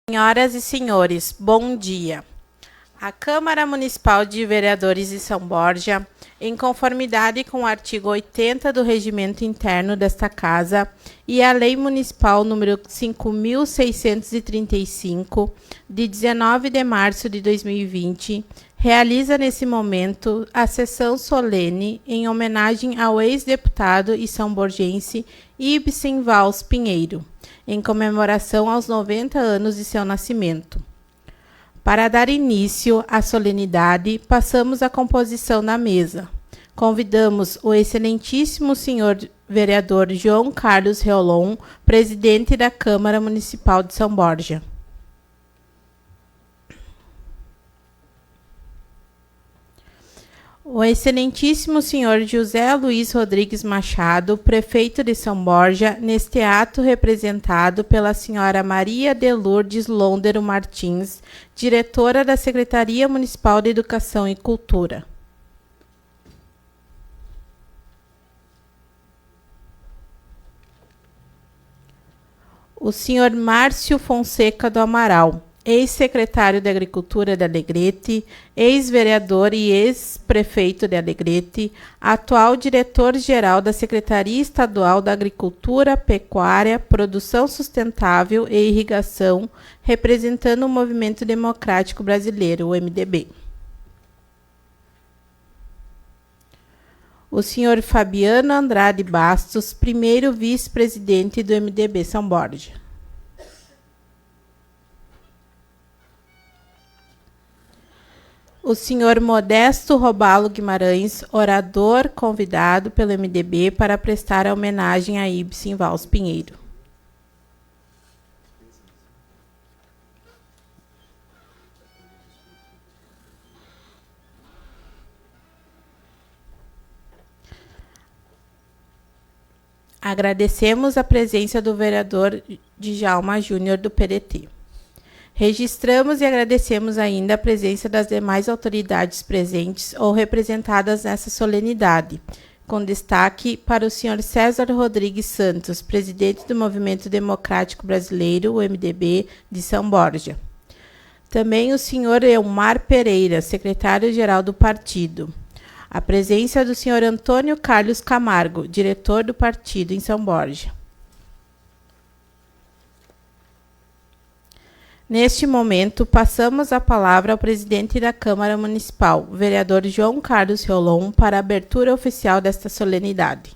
Senhoras e senhores, bom dia. A Câmara Municipal de Vereadores de São Borja, em conformidade com o artigo 80 do Regimento Interno desta Casa e a Lei Municipal número 5.635, de 19 de março de 2020, realiza nesse momento a sessão solene em homenagem ao ex-deputado e são-borgense Ibsen Valls Pinheiro, em comemoração aos 90 anos de seu nascimento. Para dar início à solenidade, passamos à composição da mesa. Convidamos o excelentíssimo senhor vereador João Carlos Reolon, presidente da Câmara Municipal de São Borja. O excelentíssimo senhor José Luiz Rodrigues Machado, prefeito de São Borja, neste ato representado pela senhora Maria de Lourdes Londero Martins, diretora da Secretaria Municipal de Educação e Cultura. O senhor Márcio Fonseca do Amaral, ex-secretário de Agricultura de Alegrete, ex-vereador e ex-prefeito de Alegrete, atual diretor-geral da Secretaria Estadual da Agricultura, Pecuária, Produção Sustentável e Irrigação, representando o Movimento Democrático Brasileiro, o MDB. O senhor Fabiano Andrade Bastos, primeiro vice-presidente do MDB São Borja. O senhor Modesto Robalo Guimarães, orador convidado pelo MDB para prestar a homenagem a Ibsen Valls Pinheiro. Agradecemos a presença do vereador Djalma Júnior do PDT. Registramos e agradecemos ainda a presença das demais autoridades presentes ou representadas nessa solenidade, com destaque para o senhor César Rodrigues Santos, presidente do Movimento Democrático Brasileiro, o MDB, de São Borja. Também o senhor Elmar Pereira, secretário-geral do partido. A presença do senhor Antônio Carlos Camargo, diretor do partido em São Borja. Neste momento, passamos a palavra ao presidente da Câmara Municipal, vereador João Carlos Reolon, para a abertura oficial desta solenidade.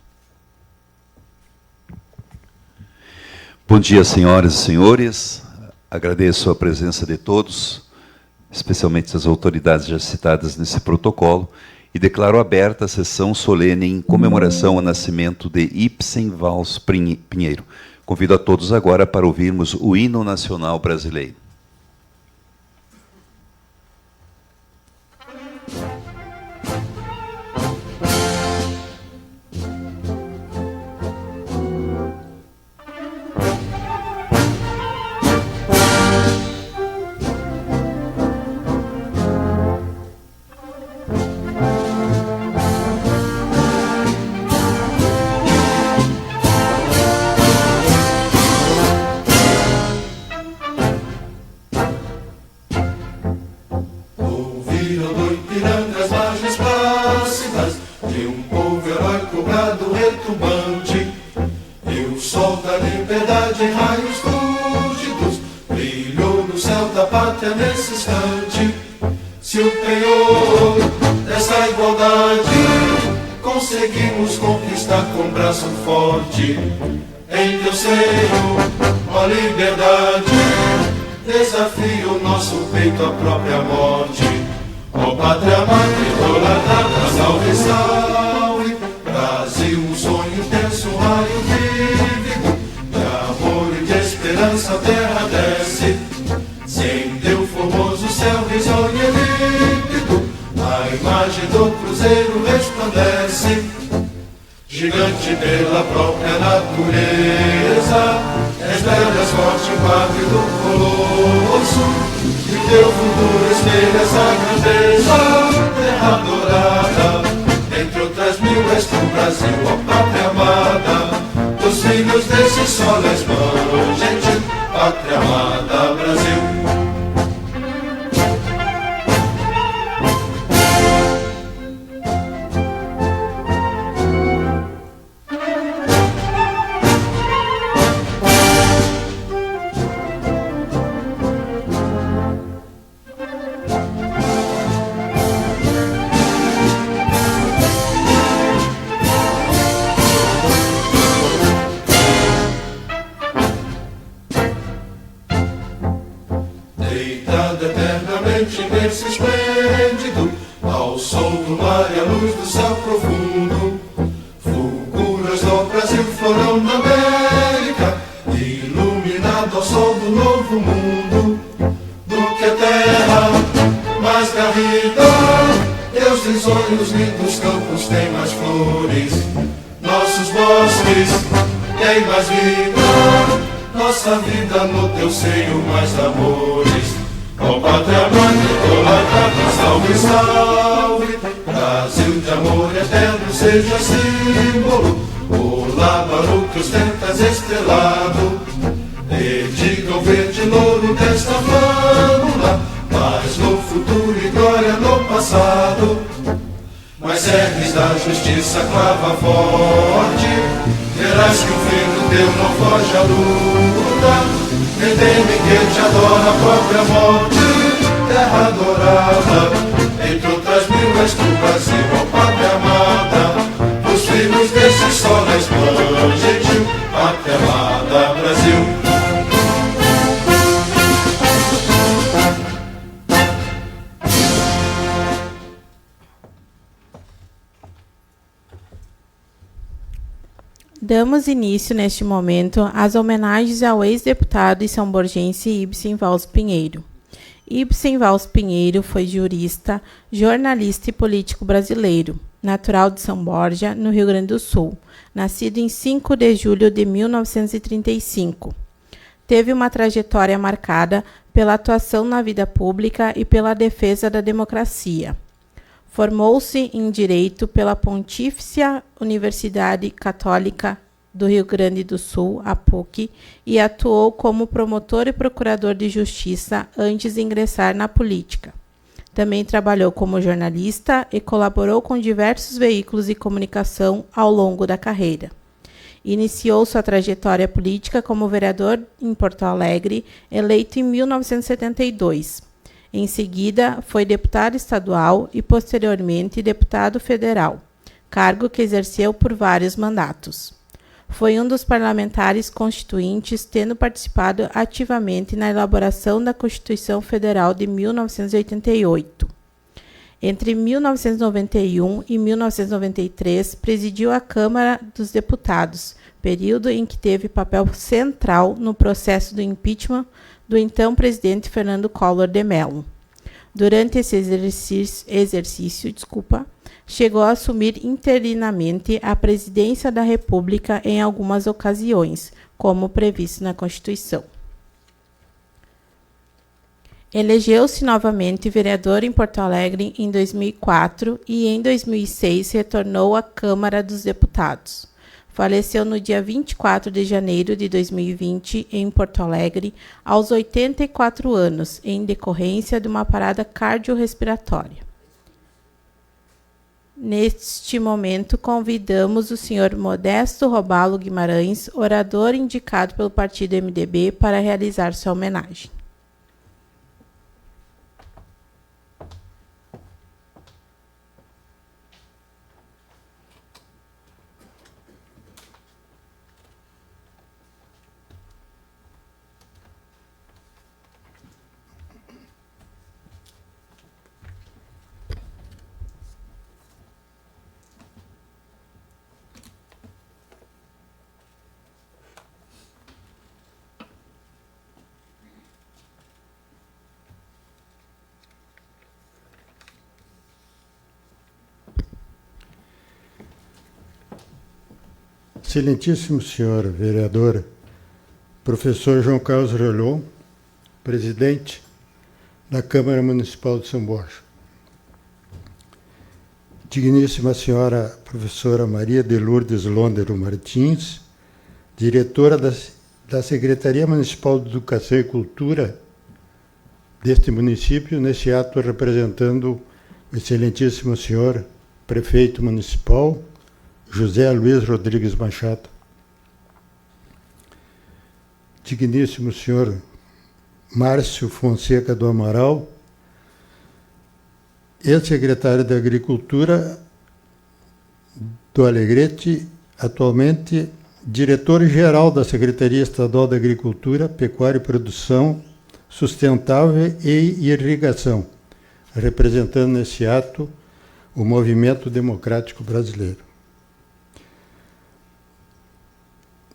Bom dia, senhoras e senhores. Agradeço a presença de todos, especialmente as autoridades já citadas nesse protocolo, e declaro aberta a sessão solene em comemoração ao nascimento de Ibsen Valls Pinheiro. Convido a todos agora para ouvirmos o hino nacional brasileiro. Se o penhor dessa igualdade conseguimos conquistar com braço forte, em teu seio, ó liberdade, desafia o nosso peito à própria morte. Ó pátria mãe idolatrada, salve, salve, Brasil, um sonho intenso, um raio vívido, de amor e de esperança a terra desce, sem teu formoso céu risonho e límpido, a imagem do cruzeiro resplandece, gigante pela própria natureza, és velhas forte quadro do colosso, e teu futuro espelha essa grandeza, terra dourada, entre outras mil és tu Brasil, ó pátria amada, dos filhos desse sol és mãe, gente, pátria amada, Brasil. gente em berço esplêndido, ao som do mar e à luz do céu profundo. Fulguras do Brasil, florão da América, iluminado ao sol do novo mundo. Do que a terra mais garrida, Deus tem sonhos lindos, campos tem mais flores, nossos bosques têm mais vida, nossa vida no teu seio mais amores. Ó pátria mãe, colocada, salve, salve, Brasil de amor eterno seja símbolo, olá para o que ostentas estrelado, e diga o verde louro desta flâmula, paz no futuro e glória no passado. Mas serres da justiça clava forte, verás que o filho teu não foge à luta. Quem teme, quem te adora a própria morte, terra adorada, entre outras mil és tu, Brasil, ó pátria amada. Os filhos desse sol resplandecem, pátria amada, Brasil. Damos início, neste momento, às homenagens ao ex-deputado e são-borgense Ibsen Valls Pinheiro. Ibsen Valls Pinheiro foi jurista, jornalista e político brasileiro, natural de São Borja, no Rio Grande do Sul, nascido em 5 de julho de 1935. Teve uma trajetória marcada pela atuação na vida pública e pela defesa da democracia. Formou-se em Direito pela Pontifícia Universidade Católica do Rio Grande do Sul, a PUC, e atuou como promotor e procurador de justiça antes de ingressar na política. Também trabalhou como jornalista e colaborou com diversos veículos de comunicação ao longo da carreira. Iniciou sua trajetória política como vereador em Porto Alegre, eleito em 1972. Em seguida, foi deputado estadual e, posteriormente, deputado federal, cargo que exerceu por vários mandatos. Foi um dos parlamentares constituintes, tendo participado ativamente na elaboração da Constituição Federal de 1988. Entre 1991 e 1993, presidiu a Câmara dos Deputados, período em que teve papel central no processo do impeachment do então presidente Fernando Collor de Mello. Durante esse exercício, chegou a assumir interinamente a presidência da República em algumas ocasiões, como previsto na Constituição. Elegeu-se novamente vereador em Porto Alegre em 2004 e em 2006 retornou à Câmara dos Deputados. Faleceu no dia 24 de janeiro de 2020 em Porto Alegre, aos 84 anos, em decorrência de uma parada cardiorrespiratória. Neste momento, convidamos o senhor Modesto Robalo Guimarães, orador indicado pelo partido MDB, para realizar sua homenagem. Excelentíssimo senhor vereador, professor João Carlos Rolon, presidente da Câmara Municipal de São Borja. Digníssima senhora professora Maria de Lourdes Londero Martins, diretora da Secretaria Municipal de Educação e Cultura deste município, neste ato representando o excelentíssimo senhor prefeito municipal, José Luiz Rodrigues Machado. Digníssimo senhor Márcio Fonseca do Amaral, ex-secretário da Agricultura do Alegrete, atualmente diretor-geral da Secretaria Estadual da Agricultura, Pecuária e Produção Sustentável e Irrigação. representando nesse ato o movimento democrático brasileiro.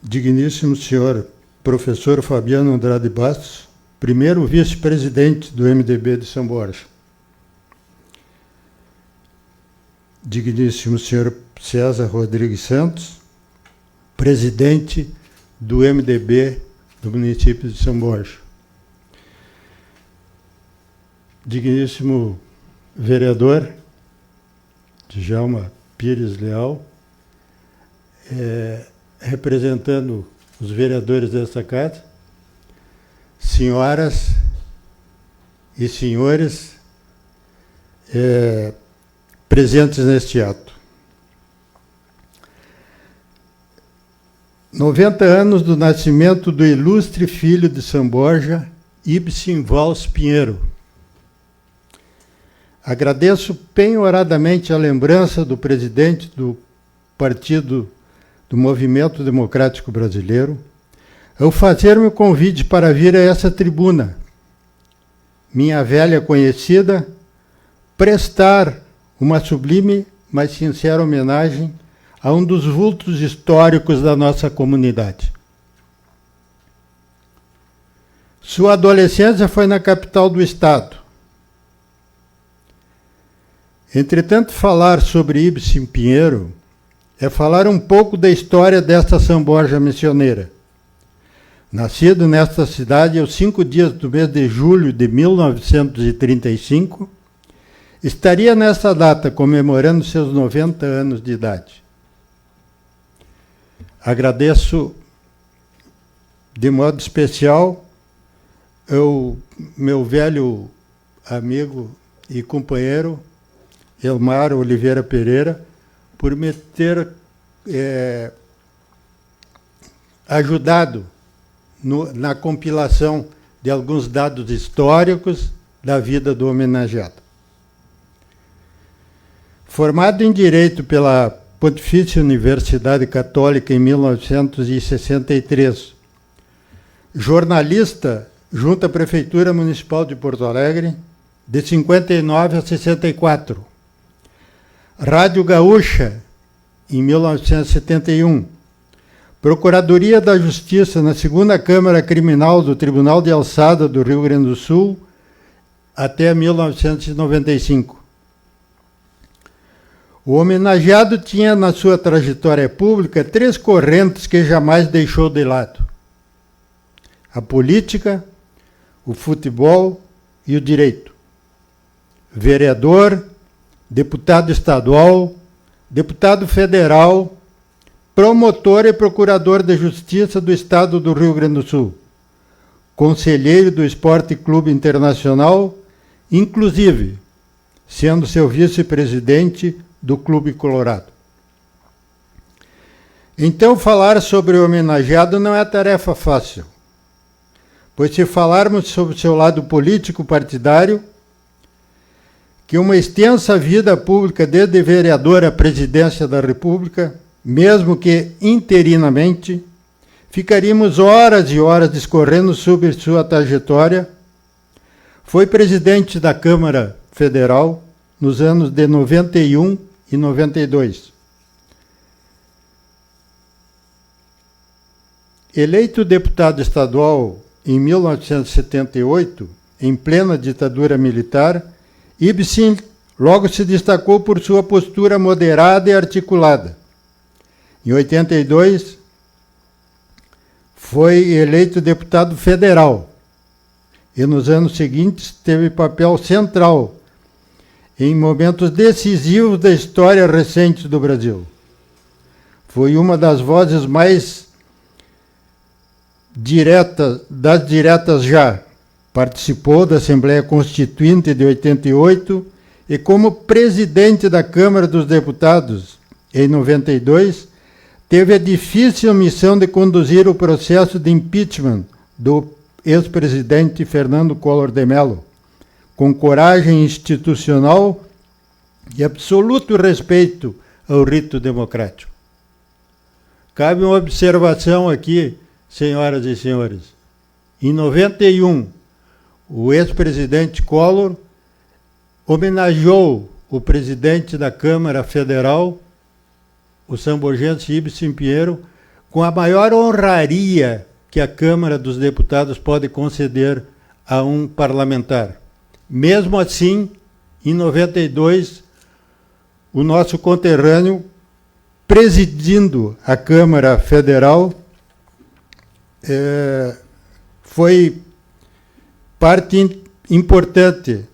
Digníssimo senhor professor Fabiano Andrade Bastos, primeiro vice-presidente do MDB de São Borja. Digníssimo senhor César Rodrigues Santos, presidente do MDB do município de São Borja. Digníssimo vereador Djalma Pires Leal, representando os vereadores desta casa, senhoras e senhores presentes neste ato. 90 anos do nascimento do ilustre filho de São Borja, Ibsen Valls Pinheiro. Agradeço penhoradamente a lembrança do presidente do Partido do Movimento Democrático Brasileiro ao fazer-me o convite para vir a essa tribuna, minha velha conhecida, prestar uma sublime, mas sincera homenagem a um dos vultos históricos da nossa comunidade. Sua adolescência foi na capital do estado. Entretanto, falar sobre Ibsen Pinheiro é falar um pouco da história desta São Borja missioneira. Nascido nesta cidade aos 5 dias do mês de julho de 1935, estaria nesta data comemorando seus 90 anos de idade. Agradeço de modo especial ao meu velho amigo e companheiro Elmar Oliveira Pereira por me ter ajudado na compilação de alguns dados históricos da vida do homenageado. Formado em Direito pela Pontifícia Universidade Católica em 1963, jornalista junto à Prefeitura Municipal de Porto Alegre, de 59 a 64, Rádio Gaúcha, em 1971, Procuradoria da Justiça na 2ª Câmara Criminal do Tribunal de Alçada do Rio Grande do Sul, até 1995. O homenageado tinha na sua trajetória pública 3 correntes que jamais deixou de lado: a política, o futebol e o direito. Vereador, deputado estadual, deputado federal, promotor e procurador de Justiça do Estado do Rio Grande do Sul, conselheiro do Esporte Clube Internacional, inclusive sendo seu vice-presidente do Clube Colorado. Então, falar sobre o homenageado não é tarefa fácil, pois se falarmos sobre o seu lado político partidário, que uma extensa vida pública desde vereador à presidência da República, mesmo que interinamente, ficaríamos horas e horas discorrendo sobre sua trajetória. Foi presidente da Câmara Federal nos anos de 91 e 92. Eleito deputado estadual em 1978, em plena ditadura militar, Ibsen logo se destacou por sua postura moderada e articulada. Em 82, foi eleito deputado federal e nos anos seguintes teve papel central em momentos decisivos da história recente do Brasil. Foi uma das vozes mais diretas já. Participou da Assembleia Constituinte de 88 e, como presidente da Câmara dos Deputados em 92, teve a difícil missão de conduzir o processo de impeachment do ex-presidente Fernando Collor de Mello, com coragem institucional e absoluto respeito ao rito democrático. Cabe uma observação aqui, senhoras e senhores. Em 91, o ex-presidente Collor homenageou o presidente da Câmara Federal, o sambogense Ibsen Pinheiro, com a maior honraria que a Câmara dos Deputados pode conceder a um parlamentar. Mesmo assim, em 92, o nosso conterrâneo, presidindo a Câmara Federal, foi parte importante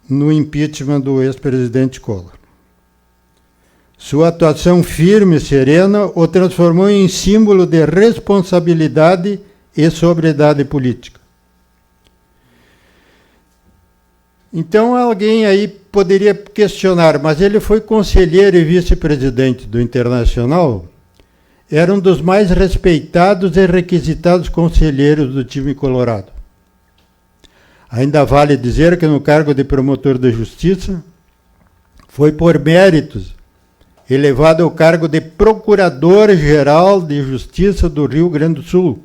no impeachment do ex-presidente Collor. Sua atuação firme e serena o transformou em símbolo de responsabilidade e sobriedade política. Então alguém aí poderia questionar, mas ele foi conselheiro e vice-presidente do Internacional, era um dos mais respeitados e requisitados conselheiros do time colorado. Ainda vale dizer que no cargo de promotor de justiça, foi por méritos elevado ao cargo de Procurador-Geral de Justiça do Rio Grande do Sul,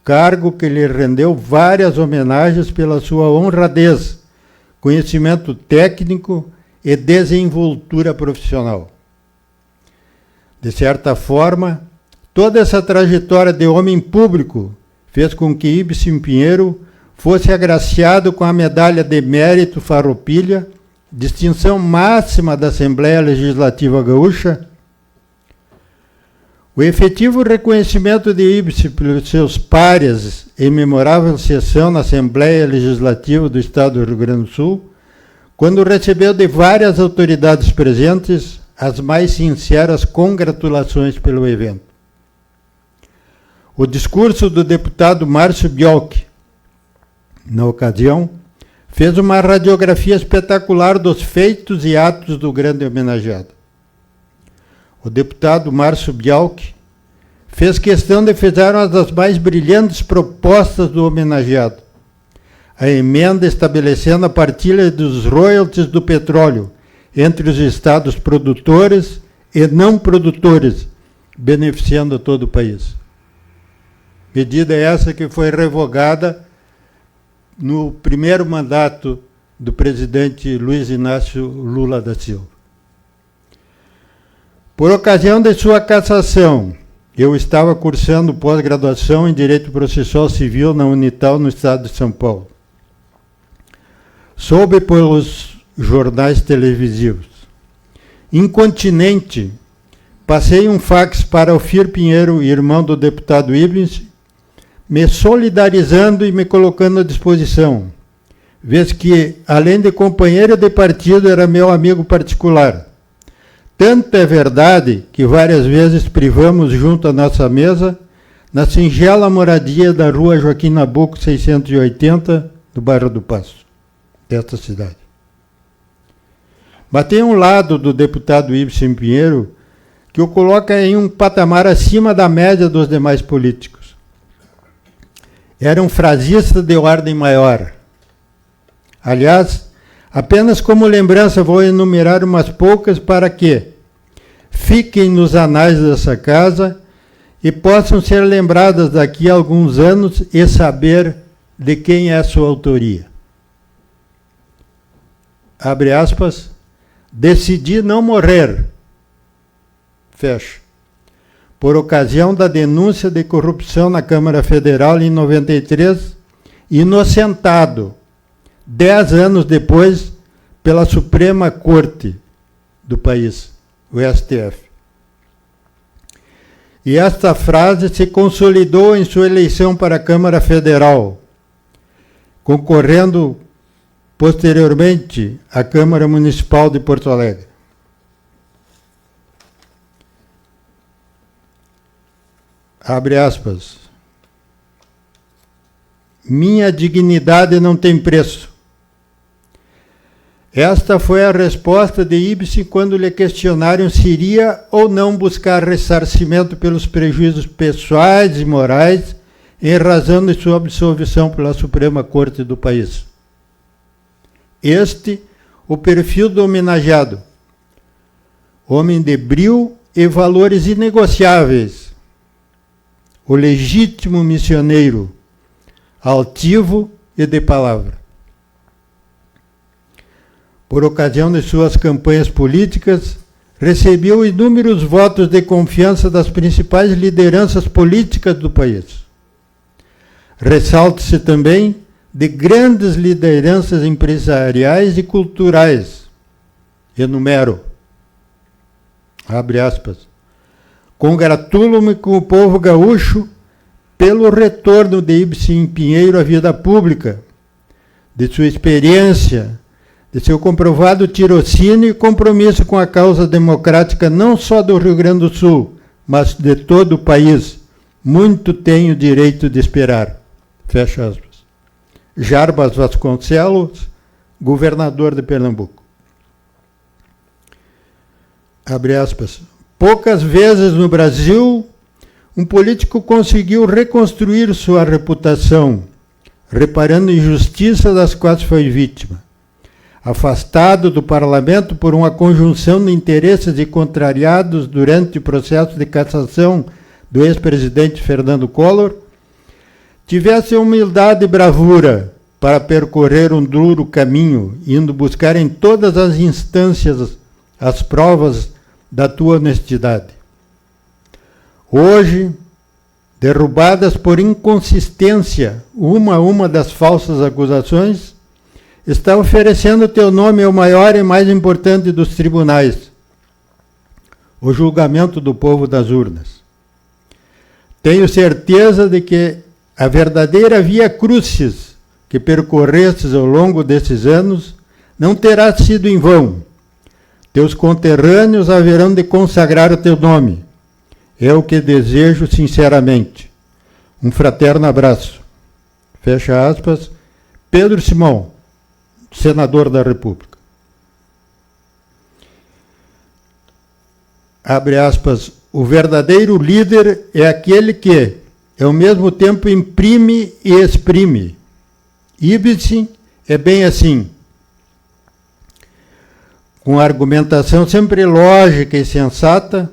cargo que lhe rendeu várias homenagens pela sua honradez, conhecimento técnico e desenvoltura profissional. De certa forma, toda essa trajetória de homem público fez com que Ibsen Pinheiro fosse agraciado com a Medalha de Mérito Farroupilha, distinção máxima da Assembleia Legislativa Gaúcha. O efetivo reconhecimento de Ibsen pelos seus pares em memorável sessão na Assembleia Legislativa do Estado do Rio Grande do Sul, quando recebeu de várias autoridades presentes as mais sinceras congratulações pelo evento. O discurso do deputado Márcio Biolchi, na ocasião, fez uma radiografia espetacular dos feitos e atos do grande homenageado. O deputado Márcio Biolchi fez questão de fazer uma das mais brilhantes propostas do homenageado, a emenda estabelecendo a partilha dos royalties do petróleo entre os estados produtores e não produtores, beneficiando a todo o país. Medida essa que foi revogada no primeiro mandato do presidente Luiz Inácio Lula da Silva. Por ocasião de sua cassação, eu estava cursando pós-graduação em Direito Processual Civil na Unital, no estado de São Paulo. Soube pelos jornais televisivos. Incontinente, passei um fax para o Fir Pinheiro, irmão do deputado Ibsen, me solidarizando e me colocando à disposição, vez que, além de companheiro de partido, era meu amigo particular. Tanto é verdade que várias vezes privamos junto à nossa mesa, na singela moradia da rua Joaquim Nabuco, 680, do bairro do Paço, desta cidade. Mas tem um lado do deputado Ibsen Pinheiro que o coloca em um patamar acima da média dos demais políticos. Era um frasista de ordem maior. Aliás, apenas como lembrança vou enumerar umas poucas para que fiquem nos anais dessa casa e possam ser lembradas daqui a alguns anos e saber de quem é a sua autoria. Abre aspas, decidi não morrer, fecha, por ocasião da denúncia de corrupção na Câmara Federal em 93, inocentado, 10 anos depois, pela Suprema Corte do país, o STF. E esta frase se consolidou em sua eleição para a Câmara Federal, concorrendo posteriormente à Câmara Municipal de Porto Alegre. Abre aspas. Minha dignidade não tem preço. Esta foi a resposta de Ibsen quando lhe questionaram se iria ou não buscar ressarcimento pelos prejuízos pessoais e morais em razão de sua absolvição pela Suprema Corte do país. Este, o perfil do homenageado. Homem de brio e valores inegociáveis. O legítimo missioneiro, altivo e de palavra. por ocasião de suas campanhas políticas, recebeu inúmeros votos de confiança das principais lideranças políticas do país. Ressalte-se também de grandes lideranças empresariais e culturais. Enumero. Abre aspas. Congratulo-me com o povo gaúcho pelo retorno de Ibsen Pinheiro à vida pública, de sua experiência, de seu comprovado tirocínio e compromisso com a causa democrática não só do Rio Grande do Sul, mas de todo o país. Muito tenho direito de esperar. Fecha aspas. Jarbas Vasconcelos, governador de Pernambuco. Abre aspas. Poucas vezes no Brasil, um político conseguiu reconstruir sua reputação, reparando injustiças das quais foi vítima. Afastado do parlamento por uma conjunção de interesses e contrariados durante o processo de cassação do ex-presidente Fernando Collor, tivesse humildade e bravura para percorrer um duro caminho, indo buscar em todas as instâncias as provas da tua honestidade. Hoje, derrubadas por inconsistência uma a uma das falsas acusações, está oferecendo teu nome ao maior e mais importante dos tribunais, o julgamento do povo das urnas. Tenho certeza de que a verdadeira via crucis que percorrestes ao longo desses anos não terá sido em vão. Teus conterrâneos haverão de consagrar o teu nome. É o que desejo sinceramente. Um fraterno abraço. Fecha aspas. Pedro Simão, senador da República. Abre aspas. O verdadeiro líder é aquele que, ao mesmo tempo, imprime e exprime. Ibsen é bem assim. Com argumentação sempre lógica e sensata,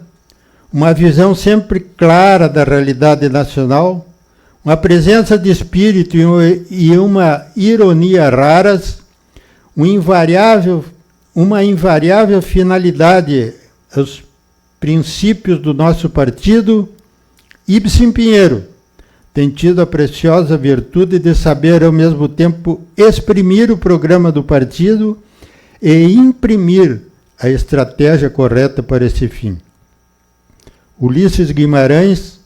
uma visão sempre clara da realidade nacional, uma presença de espírito e uma ironia raras, uma invariável finalidade aos princípios do nosso partido, Ibsen Pinheiro tem tido a preciosa virtude de saber, ao mesmo tempo, exprimir o programa do partido e imprimir a estratégia correta para esse fim. Ulisses Guimarães,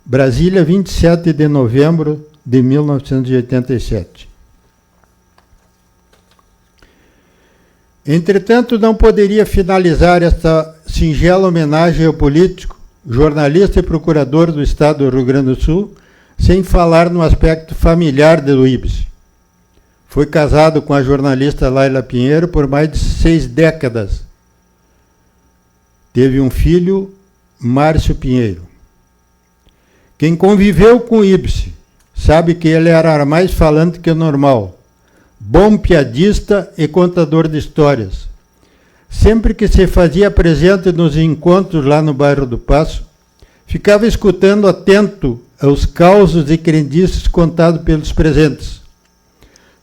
Brasília, 27 de novembro de 1987. Entretanto, não poderia finalizar esta singela homenagem ao político, jornalista e procurador do Estado do Rio Grande do Sul, sem falar no aspecto familiar do Ibsen. Foi casado com a jornalista Laila Pinheiro por mais de 6 décadas. Teve um filho, Márcio Pinheiro. Quem conviveu com Ibsen sabe que ele era mais falante que o normal, bom piadista e contador de histórias. Sempre que se fazia presente nos encontros lá no bairro do Paço, ficava escutando atento aos causos e crendices contados pelos presentes.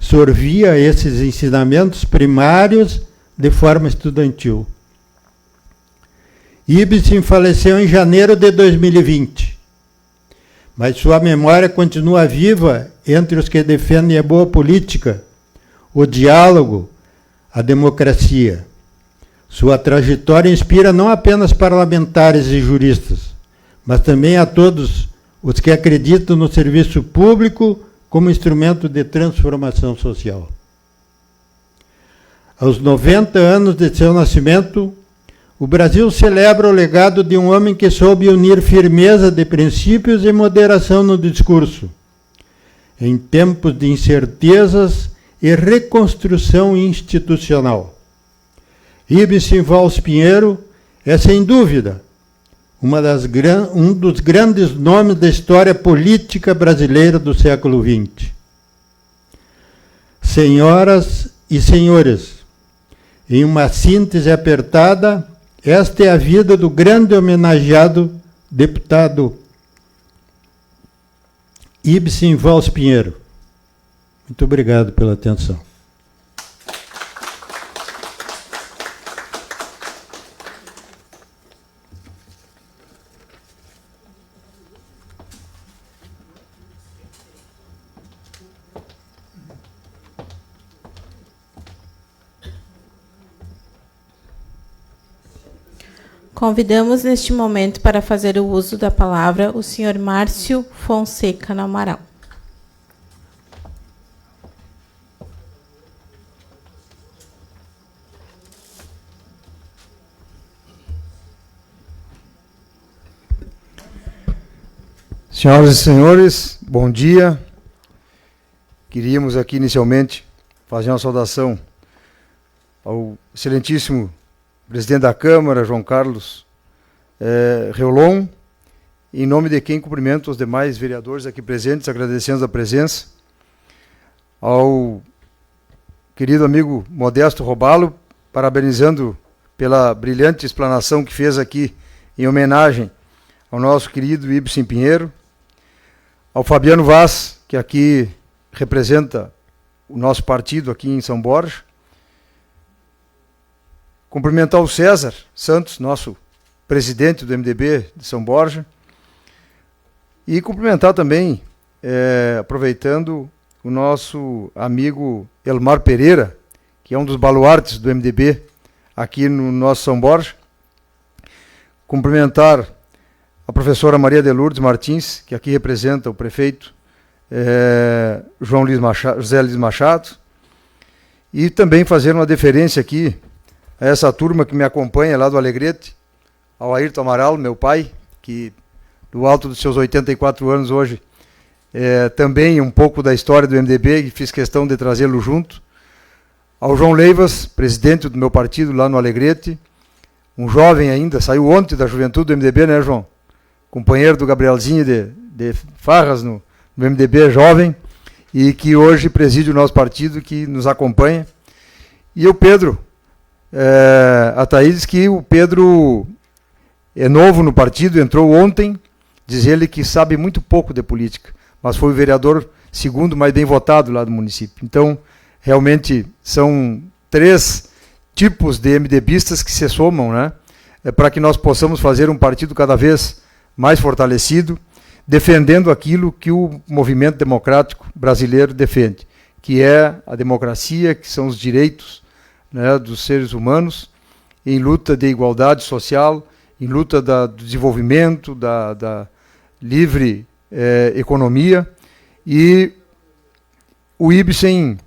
Sorvia esses ensinamentos primários de forma estudantil. Ibsen faleceu em janeiro de 2020, mas sua memória continua viva entre os que defendem a boa política, o diálogo, a democracia. Sua trajetória inspira não apenas parlamentares e juristas, mas também a todos os que acreditam no serviço público como instrumento de transformação social. Aos 90 anos de seu nascimento, o Brasil celebra o legado de um homem que soube unir firmeza de princípios e moderação no discurso, em tempos de incertezas e reconstrução institucional. Ibsen Valls Pinheiro é, sem dúvida, um dos grandes nomes da história política brasileira do século XX. Senhoras e senhores, em uma síntese apertada, esta é a vida do grande homenageado deputado Ibsen Valls Pinheiro. Muito obrigado pela atenção. Convidamos neste momento para fazer o uso da palavra o senhor Márcio Fonseca no Amaral. Senhoras e senhores, bom dia. Queríamos aqui inicialmente fazer uma saudação ao excelentíssimo presidente da Câmara, João Carlos Reolon, em nome de quem cumprimento os demais vereadores aqui presentes, agradecendo a presença, ao querido amigo Modesto Robalo, parabenizando pela brilhante explanação que fez aqui em homenagem ao nosso querido Ibsen Pinheiro, ao Fabiano Vaz, que aqui representa o nosso partido aqui em São Borja. Cumprimentar o César Santos, nosso presidente do MDB de São Borja. E cumprimentar também, aproveitando, o nosso amigo Elmar Pereira, que é um dos baluartes do MDB aqui no nosso São Borja. Cumprimentar a professora Maria de Lourdes Martins, que aqui representa o prefeito José Luiz Machado, e também fazer uma deferência aqui a essa turma que me acompanha lá do Alegrete, ao Ayrton Amaral, meu pai, que do alto dos seus 84 anos hoje, também um pouco da história do MDB, e fiz questão de trazê-lo junto, ao João Leivas, presidente do meu partido lá no Alegrete, um jovem ainda, saiu ontem da juventude do MDB, né, João? Companheiro do Gabrielzinho de Farras no MDB, jovem, e que hoje preside o nosso partido, que nos acompanha. E o Pedro, a Thaís diz que o Pedro é novo no partido, entrou ontem, diz ele que sabe muito pouco de política, mas foi o vereador segundo mais bem votado lá do município. Então, realmente, são 3 tipos de MDBistas que se somam, né, para que nós possamos fazer um partido cada vez mais fortalecido, defendendo aquilo que o movimento democrático brasileiro defende, que é a democracia, que são os direitos, né, dos seres humanos, em luta de igualdade social, em luta do desenvolvimento, da livre economia. E o Ibsen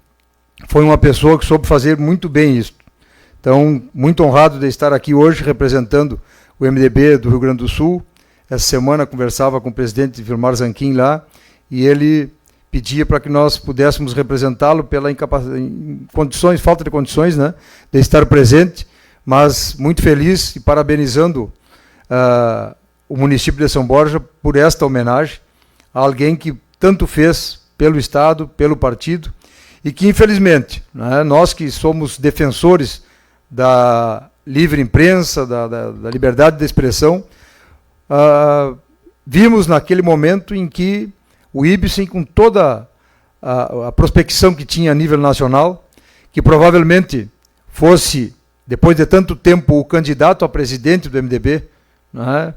foi uma pessoa que soube fazer muito bem isso. Então, muito honrado de estar aqui hoje representando o MDB do Rio Grande do Sul. Essa semana conversava com o presidente Vilmar Zanquim lá, e ele pedia para que nós pudéssemos representá-lo pela falta de condições, né, de estar presente, mas muito feliz e parabenizando o município de São Borja por esta homenagem a alguém que tanto fez pelo Estado, pelo partido, e que infelizmente, né, nós que somos defensores da livre imprensa, da liberdade de expressão, vimos naquele momento em que o Ibsen, com toda a prospecção que tinha a nível nacional, que provavelmente fosse, depois de tanto tempo, o candidato a presidente do MDB, né,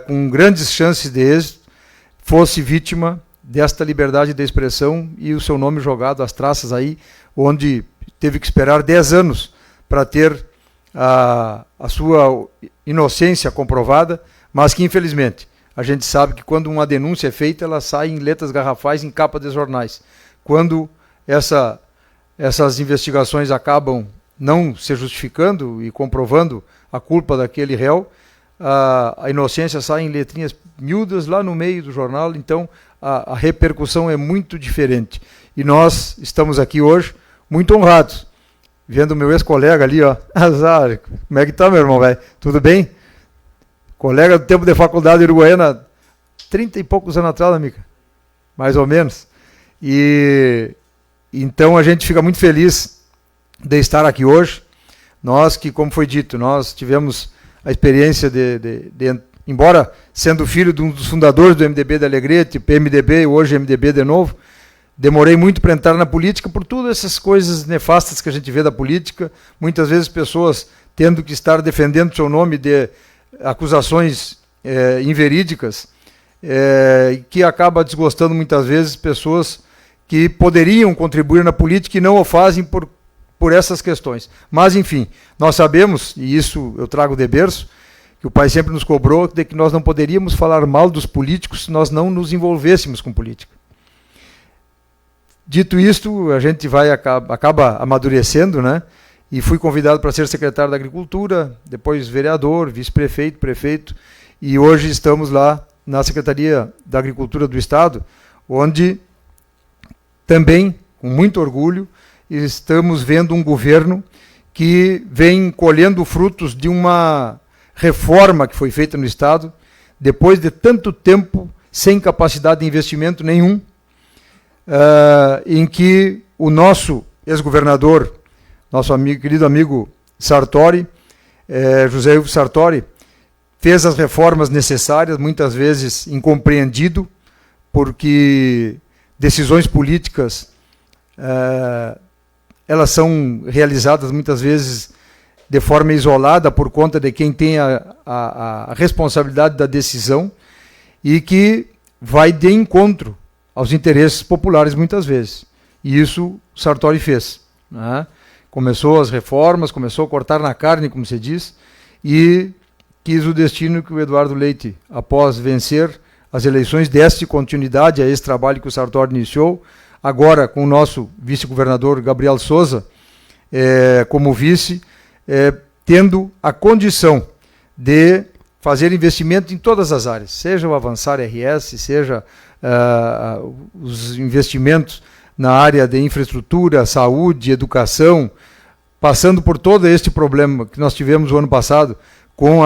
com grandes chances de êxito, fosse vítima desta liberdade de expressão e o seu nome jogado às traças aí, onde teve que esperar 10 anos para ter a sua inocência comprovada, mas que, infelizmente, a gente sabe que quando uma denúncia é feita, ela sai em letras garrafais, em capa de jornais. Quando essas investigações acabam não se justificando e comprovando a culpa daquele réu, a inocência sai em letrinhas miúdas lá no meio do jornal, então a repercussão é muito diferente. E nós estamos aqui hoje muito honrados, vendo o meu ex-colega ali, ó, Azar, como é que tá, meu irmão, velho? Tudo bem? Colega do tempo de faculdade uruguaiana, 30 e poucos anos atrás, amiga, mais ou menos. E então a gente fica muito feliz de estar aqui hoje. Nós que, como foi dito, nós tivemos a experiência embora sendo filho de um dos fundadores do MDB de Alegrete, PMDB, hoje MDB de novo, demorei muito para entrar na política por todas essas coisas nefastas que a gente vê da política, muitas vezes pessoas tendo que estar defendendo seu nome de acusações inverídicas, que acaba desgostando muitas vezes pessoas que poderiam contribuir na política e não o fazem por por essas questões. Mas, enfim, nós sabemos, e isso eu trago de berço, que o pai sempre nos cobrou de que nós não poderíamos falar mal dos políticos se nós não nos envolvêssemos com política. Dito isto, a gente acaba amadurecendo, né? E fui convidado para ser secretário da Agricultura, depois vereador, vice-prefeito, prefeito, e hoje estamos lá na Secretaria da Agricultura do Estado, onde também, com muito orgulho, estamos vendo um governo que vem colhendo frutos de uma reforma que foi feita no Estado, depois de tanto tempo sem capacidade de investimento nenhum, em que o nosso ex-governador, nosso querido amigo Sartori, José Ivo Sartori, fez as reformas necessárias, muitas vezes incompreendido, porque decisões políticas elas são realizadas muitas vezes de forma isolada por conta de quem tem a responsabilidade da decisão e que vai de encontro aos interesses populares muitas vezes. E isso o Sartori fez, né? Começou as reformas, começou a cortar na carne, como se diz, e quis o destino que o Eduardo Leite, após vencer as eleições, desse continuidade a esse trabalho que o Sartori iniciou, agora com o nosso vice-governador Gabriel Souza como vice, tendo a condição de fazer investimento em todas as áreas, seja o Avançar RS, seja os investimentos na área de infraestrutura, saúde, educação, passando por todo este problema que nós tivemos o ano passado, com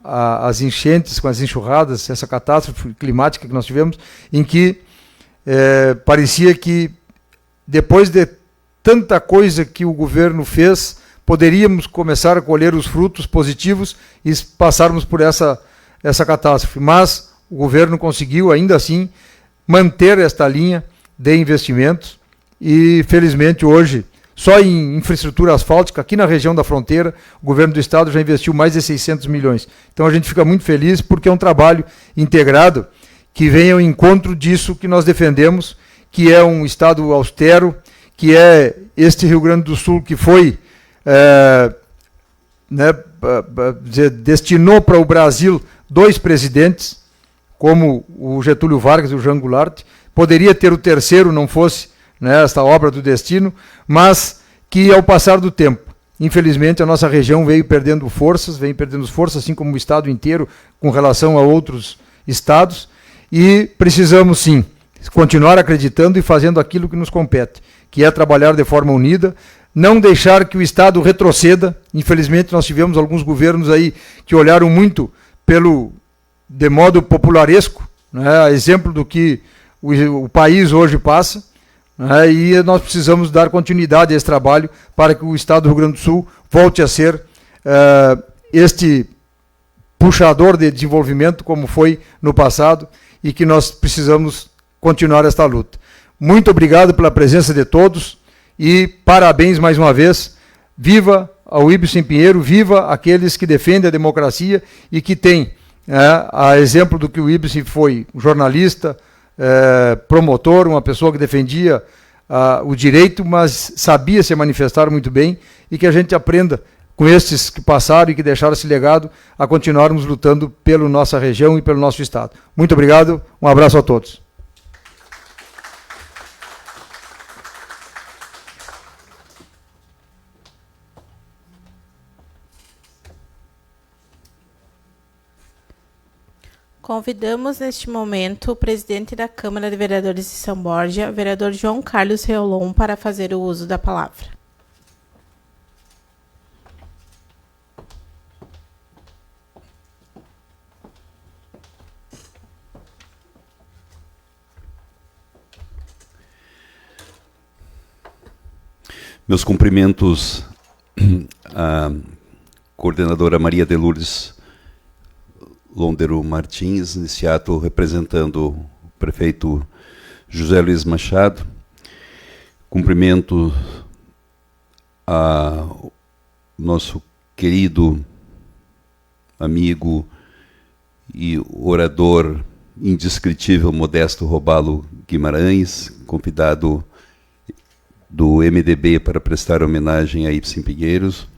as enchentes, com as enxurradas, essa catástrofe climática que nós tivemos, em que parecia que, depois de tanta coisa que o governo fez, poderíamos começar a colher os frutos positivos e passarmos por essa catástrofe. Mas o governo conseguiu, ainda assim, manter esta linha de investimentos e, felizmente, hoje, só em infraestrutura asfáltica, aqui na região da fronteira, o governo do Estado já investiu mais de 600 milhões. Então a gente fica muito feliz porque é um trabalho integrado que vem ao encontro disso que nós defendemos, que é um Estado austero, que é este Rio Grande do Sul que foi, destinou para o Brasil 2 presidentes, como o Getúlio Vargas e o Jean Goulart. Poderia ter o terceiro, não fosse esta obra do destino, mas que ao passar do tempo, infelizmente, a nossa região veio perdendo forças, assim como o Estado inteiro, com relação a outros estados, e precisamos sim continuar acreditando e fazendo aquilo que nos compete, que é trabalhar de forma unida, não deixar que o Estado retroceda. Infelizmente, nós tivemos alguns governos aí que olharam muito de modo popularesco, a exemplo do que o país hoje passa, e nós precisamos dar continuidade a esse trabalho para que o Estado do Rio Grande do Sul volte a ser este puxador de desenvolvimento como foi no passado, e que nós precisamos continuar esta luta. Muito obrigado pela presença de todos e parabéns mais uma vez. Viva ao Ibsen Pinheiro, viva aqueles que defendem a democracia e que têm, a exemplo do que o Ibsen foi, um jornalista, promotor, uma pessoa que defendia o direito, mas sabia se manifestar muito bem, e que a gente aprenda com estes que passaram e que deixaram esse legado a continuarmos lutando pela nossa região e pelo nosso Estado. Muito obrigado, um abraço a todos. Convidamos neste momento o presidente da Câmara de Vereadores de São Borja, vereador João Carlos Reolon, para fazer o uso da palavra. Meus cumprimentos à coordenadora Maria de Lourdes Londero Martins, nesse ato representando o prefeito José Luiz Machado. Cumprimento ao nosso querido amigo e orador indescritível Modesto Robalo Guimarães, convidado do MDB para prestar homenagem a Ibsen Pinheiros.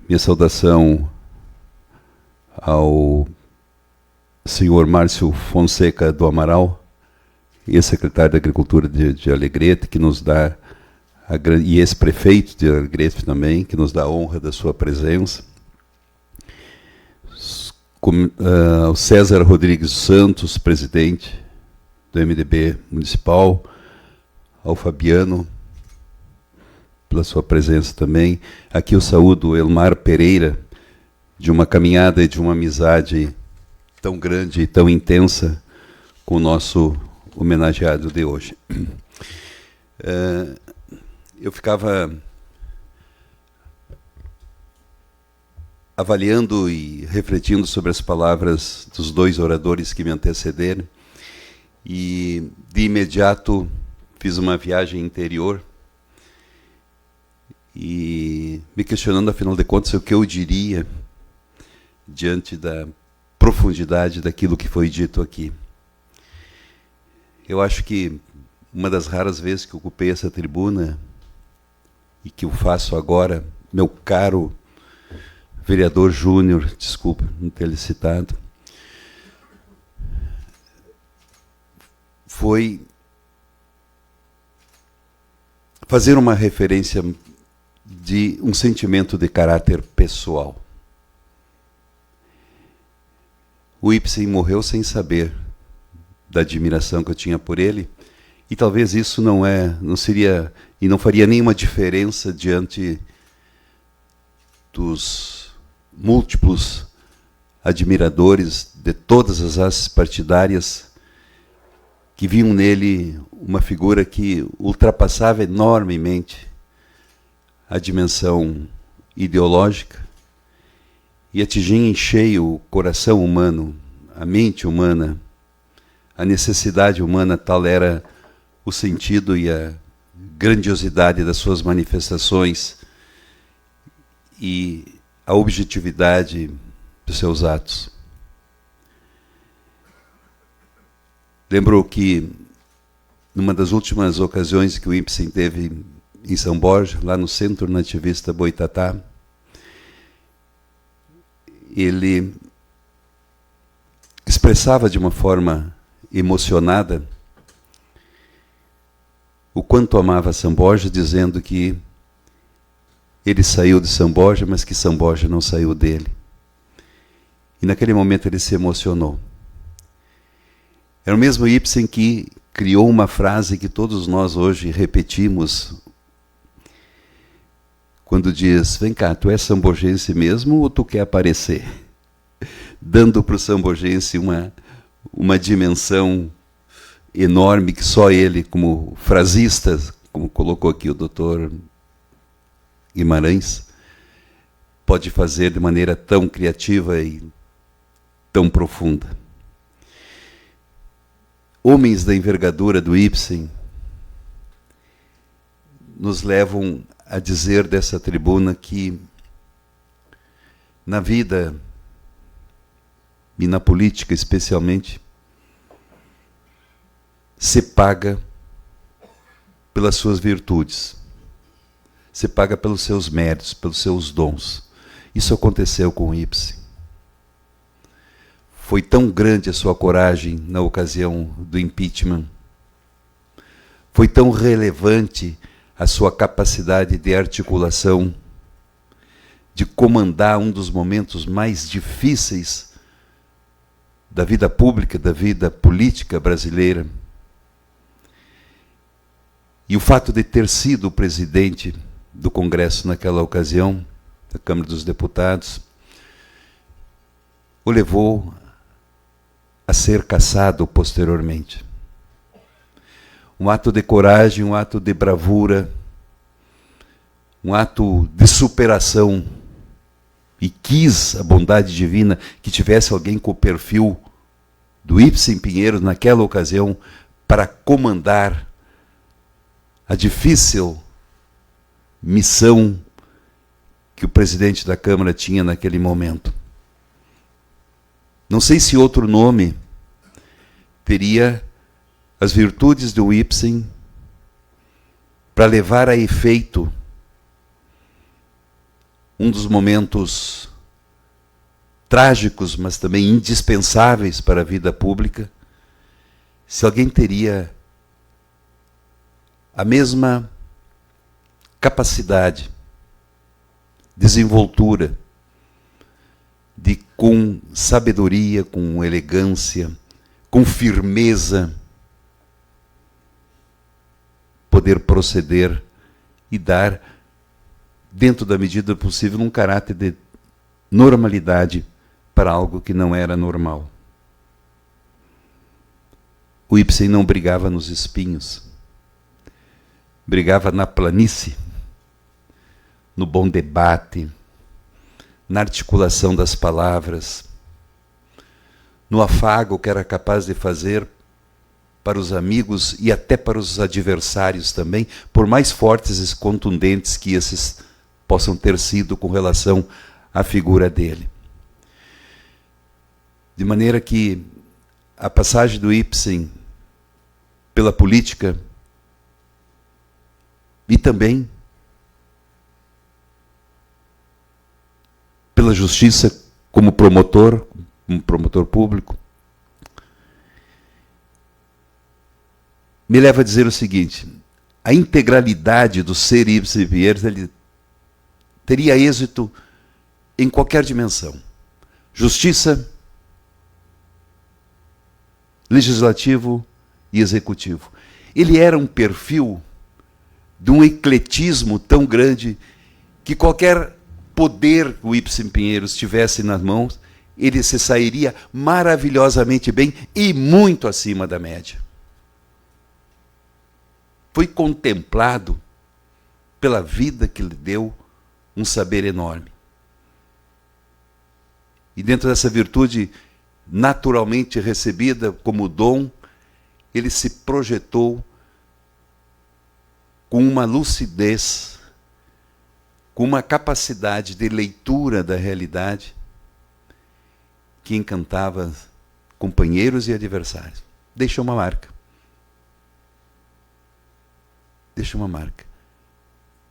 Minha saudação ao senhor Márcio Fonseca do Amaral, ex-secretário da Agricultura de Alegrete, que nos dá, e ex-prefeito de Alegrete também, que nos dá a honra da sua presença. Ao César Rodrigues Santos, presidente do MDB municipal, ao Fabiano, pela sua presença também. Aqui eu saúdo o Elmar Pereira, de uma caminhada e de uma amizade tão grande e tão intensa com o nosso homenageado de hoje. Eu ficava avaliando e refletindo sobre as palavras dos dois oradores que me antecederam, e de imediato fiz uma viagem interior e me questionando, afinal de contas, o que eu diria diante da profundidade daquilo que foi dito aqui. Eu acho que uma das raras vezes que ocupei essa tribuna, e que o faço agora, meu caro vereador Júnior, desculpa não ter lhe citado, foi fazer uma referência de um sentimento de caráter pessoal. O Ibsen morreu sem saber da admiração que eu tinha por ele, e talvez isso não seria e não faria nenhuma diferença diante dos múltiplos admiradores de todas as raças partidárias que viam nele uma figura que ultrapassava enormemente a dimensão ideológica e atingia em cheio o coração humano, a mente humana, a necessidade humana. Tal era o sentido e a grandiosidade das suas manifestações e a objetividade dos seus atos. Lembro que, numa das últimas ocasiões que o Ibsen teve em São Borja, lá no Centro Nativista Boitatá, ele expressava de uma forma emocionada o quanto amava São Borja, dizendo que ele saiu de São Borja, mas que São Borja não saiu dele. E naquele momento ele se emocionou. Era o mesmo Ibsen que criou uma frase que todos nós hoje repetimos, quando diz: vem cá, tu és samborgense mesmo ou tu quer aparecer? Dando para o samborgense uma dimensão enorme que só ele, como frasista, como colocou aqui o doutor Guimarães, pode fazer de maneira tão criativa e tão profunda. Homens da envergadura do Ibsen nos levam a dizer dessa tribuna que na vida e na política especialmente se paga pelas suas virtudes, se paga pelos seus méritos, pelos seus dons. Isso aconteceu com Ibsen. Foi tão grande a sua coragem na ocasião do impeachment, foi tão relevante a sua capacidade de articulação, de comandar um dos momentos mais difíceis da vida pública, da vida política brasileira. E o fato de ter sido o presidente do Congresso naquela ocasião, da Câmara dos Deputados, o levou a ser cassado posteriormente. Um ato de coragem, um ato de bravura, um ato de superação, e quis a bondade divina que tivesse alguém com o perfil do Ibsen Pinheiros naquela ocasião para comandar a difícil missão que o presidente da Câmara tinha naquele momento. Não sei se outro nome teria as virtudes do Ibsen para levar a efeito um dos momentos trágicos, mas também indispensáveis para a vida pública, se alguém teria a mesma capacidade, desenvoltura, de com sabedoria, com elegância, com firmeza, poder proceder e dar, dentro da medida possível, um caráter de normalidade para algo que não era normal. O Ibsen não brigava nos espinhos, brigava na planície, no bom debate, na articulação das palavras, no afago que era capaz de fazer para os amigos e até para os adversários também, por mais fortes e contundentes que esses possam ter sido com relação à figura dele. De maneira que a passagem do Ibsen pela política e também pela justiça como promotor público, me leva a dizer o seguinte: a integralidade do ser Ibsen Pinheiros, ele teria êxito em qualquer dimensão. Justiça, legislativo e executivo. Ele era um perfil de um ecletismo tão grande que qualquer poder que o Ibsen Pinheiros tivesse nas mãos, ele se sairia maravilhosamente bem e muito acima da média. Foi contemplado pela vida que lhe deu um saber enorme. E dentro dessa virtude naturalmente recebida como dom, ele se projetou com uma lucidez, com uma capacidade de leitura da realidade que encantava companheiros e adversários. Deixou uma marca. Deixou uma marca.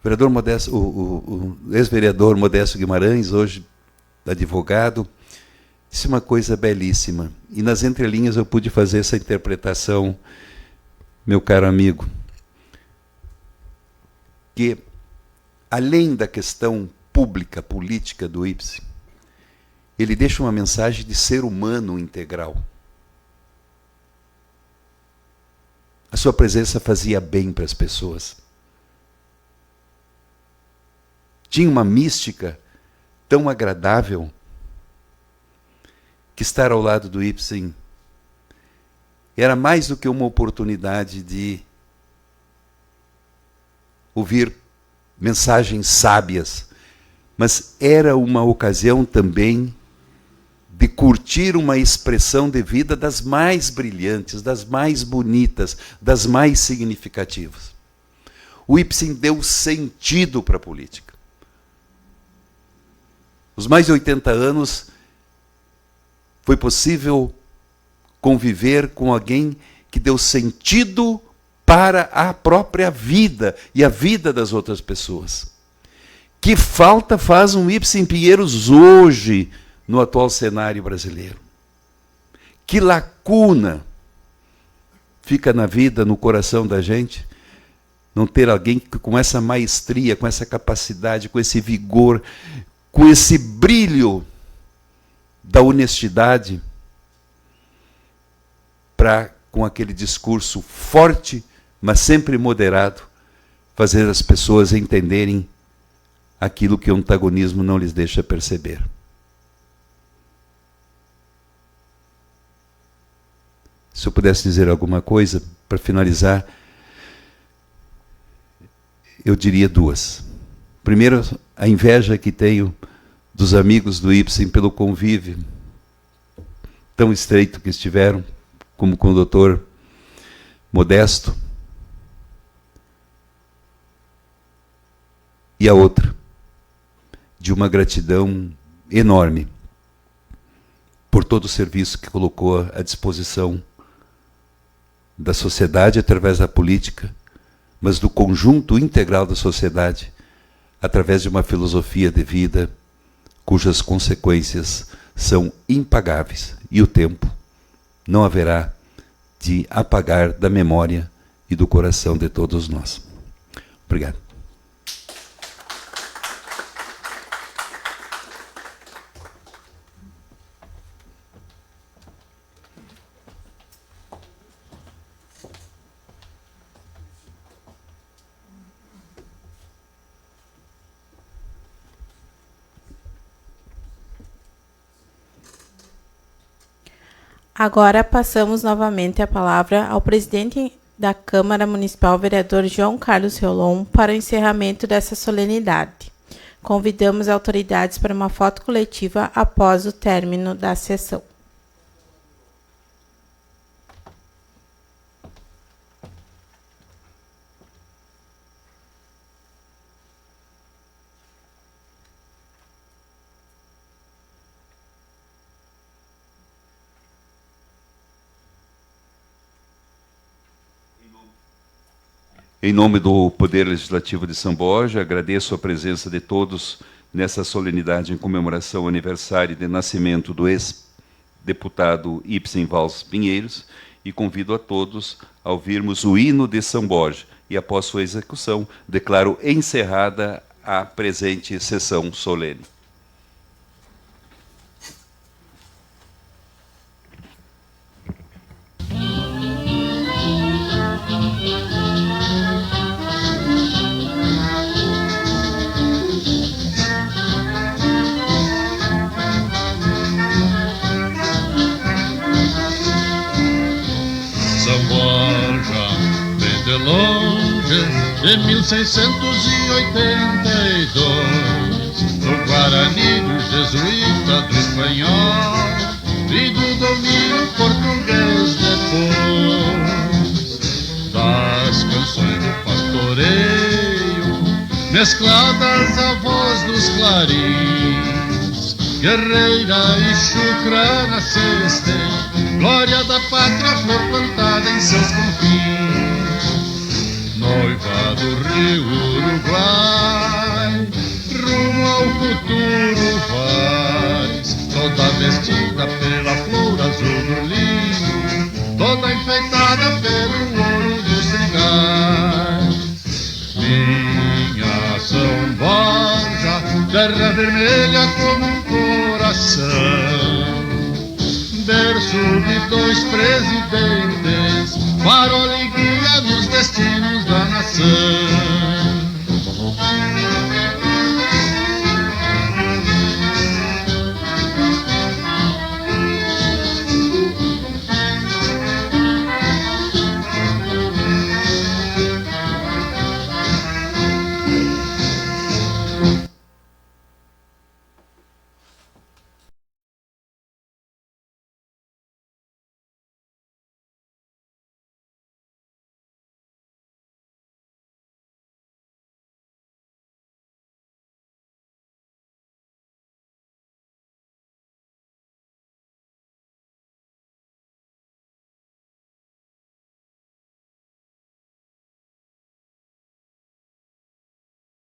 O ex-vereador Modesto Guimarães, hoje advogado, disse uma coisa belíssima. E nas entrelinhas eu pude fazer essa interpretação, meu caro amigo, que além da questão pública, política do Ibsen, ele deixa uma mensagem de ser humano integral. A sua presença fazia bem para as pessoas. Tinha uma mística tão agradável que estar ao lado do Ibsen era mais do que uma oportunidade de ouvir mensagens sábias, mas era uma ocasião também de curtir uma expressão de vida das mais brilhantes, das mais bonitas, das mais significativas. O Ibsen deu sentido para a política. Os mais de 80 anos foi possível conviver com alguém que deu sentido para a própria vida e a vida das outras pessoas. Que falta faz um Ibsen Pinheiros hoje no atual cenário brasileiro? Que lacuna fica na vida, no coração da gente, não ter alguém que, com essa maestria, com essa capacidade, com esse vigor, com esse brilho da honestidade, para, com aquele discurso forte, mas sempre moderado, fazer as pessoas entenderem aquilo que o antagonismo não lhes deixa perceber. Se eu pudesse dizer alguma coisa, para finalizar, eu diria duas. Primeiro, a inveja que tenho dos amigos do Ibsen pelo convívio tão estreito que estiveram, como com o doutor Modesto. E a outra, de uma gratidão enorme por todo o serviço que colocou à disposição da sociedade através da política, mas do conjunto integral da sociedade, através de uma filosofia de vida cujas consequências são impagáveis, e o tempo não haverá de apagar da memória e do coração de todos nós. Obrigado. Agora passamos novamente a palavra ao presidente da Câmara Municipal, vereador João Carlos Reolon, para o encerramento dessa solenidade. Convidamos autoridades para uma foto coletiva após o término da sessão. Em nome do Poder Legislativo de São Borja, agradeço a presença de todos nessa solenidade em comemoração ao aniversário de nascimento do ex-deputado Ibsen Valls Pinheiros e convido a todos a ouvirmos o hino de São Borja. E após sua execução, declaro encerrada a presente sessão solene. De longe, de 1682, do Guarani, do jesuíta, do espanhol e do domínio português depois, das canções do pastoreio, mescladas à voz dos clarins, guerreira e chucra nasceste, glória da pátria, flor plantada em seus confins. Noiva do Rio Uruguai, rumo ao futuro vais, toda vestida pela flor azul do linho, toda enfeitada pelo ouro dos cigais. Minha São Borja, terra vermelha como um coração, berço de dois presidentes, farol e guia nos destinos da nação.